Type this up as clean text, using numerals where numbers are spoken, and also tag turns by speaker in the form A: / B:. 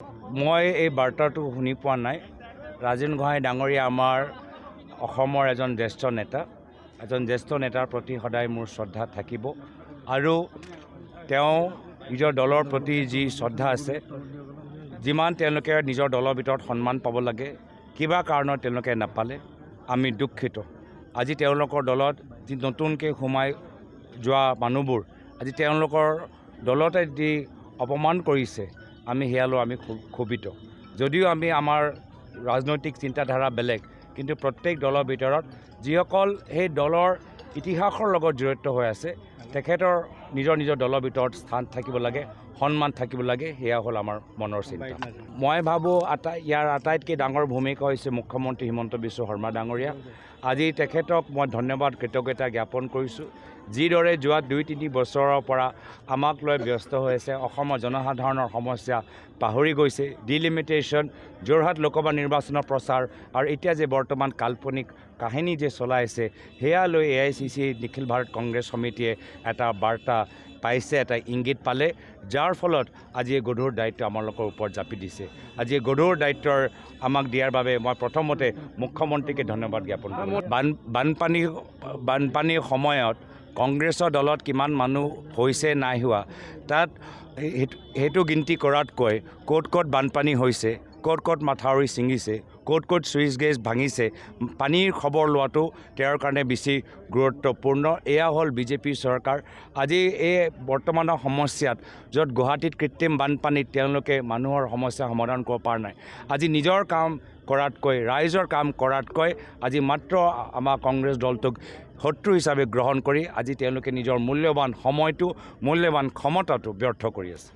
A: মই এই বাৰ্তাটো শুনি পোৱা নাই। ৰাজেন গোহাঁই ডাঙৰীয়া আমাৰ অসমৰ এজন জ্যেষ্ঠ নেতাৰ প্ৰতি সদায় মোৰ শ্ৰদ্ধা থাকিব আৰু তেওঁ নিজৰ দলৰ প্ৰতি যি শ্ৰদ্ধা আছে, যিমান তেওঁলোকে নিজৰ দলৰ ভিতৰত সন্মান পাব লাগে, কিবা কাৰণত তেওঁলোকে নাপালে, আমি দুখিত। আজি তেওঁলোকৰ দলত যি নতুনকৈ সোমাই যোৱা মানুহবোৰ আজি তেওঁলোকৰ দলতে যি অপমান কৰিছে, আমি সেয়ালৈ আমি ক্ষোভিত। যদিও আমাৰ ৰাজনৈতিক চিন্তাধাৰা বেলেগ, কিন্তু প্ৰত্যেক দলৰ ভিতৰত যিসকল সেই দলৰ ইতিহাসৰ লগত জড়িত হৈ আছে, তেখেতৰ নিজৰ দলৰ ভিতৰত স্থান থাকিব লাগে, সন্মান থাকিব লাগে, সেয়া হ'ল আমাৰ মনৰ চিন্তা। মই ভাবোঁ ইয়াৰ আটাইতকৈ ডাঙৰ ভূমিকা হৈছে মুখ্যমন্ত্ৰী হিমন্ত বিশ্ব শৰ্মা ডাঙৰীয়া। আজি তেখেতক মই ধন্যবাদ কৃতজ্ঞতা জ্ঞাপন কৰিছোঁ। যিদৰে যোৱা ২-৩ বছৰৰ পৰা আমাক লৈ ব্যস্ত হৈ আছে, অসমৰ জনসাধাৰণৰ সমস্যা পাহৰি গৈছে, ডিলিমিটেশ্যন, যোৰহাট লোকসভা নিৰ্বাচনৰ প্ৰচাৰ আৰু এতিয়া যে বৰ্তমান কাল্পনিক কাহিনী যে চলাইছে, সেয়া লৈ AICC নিখিল ভাৰত কংগ্ৰেছ সমিতিয়ে এটা বাৰ্তা পাইছে, এটা ইংগিত পালে, যাৰ ফলত আজি এই গধুৰ দায়িত্ব আমালোকৰ ওপৰত জাপি দিছে। আজি এই গধুৰ দায়িত্বৰ আমাক দিয়াৰ বাবে মই প্ৰথমতে মুখ্যমন্ত্ৰীকে ধন্যবাদ জ্ঞাপন কৰোঁ। বানপানীৰ সময়ত কংগ্ৰেছৰ দলত কিমান মানুহ হৈছে নাই হোৱা, তাত সেইটো গিনতি কৰাতকৈ ক'ত বানপানী হৈছে, ক'ত মাথাউৰি ছিঙিছে, ক'ত চুইচ গেছ ভাঙিছে, পানীৰ খবৰ লোৱাটো তেওঁৰ কাৰণে বেছি গুৰুত্বপূৰ্ণ। এয়া হ'ল বিজেপি চৰকাৰ। আজি এই বৰ্তমানৰ সমস্যাত য'ত গুৱাহাটীত কৃত্ৰিম বানপানীত তেওঁলোকে মানুহৰ সমস্যা সমাধান কৰিব পৰা নাই, আজি নিজৰ কাম কৰাতকৈ, ৰাইজৰ কাম কৰাতকৈ আজি মাত্ৰ আমাৰ কংগ্ৰেছ দলটোক শত্ৰু হিচাপে গ্ৰহণ কৰি আজি তেওঁলোকে নিজৰ মূল্যৱান সময়টো, মূল্যৱান ক্ষমতাটো ব্যৰ্থ কৰি আছে।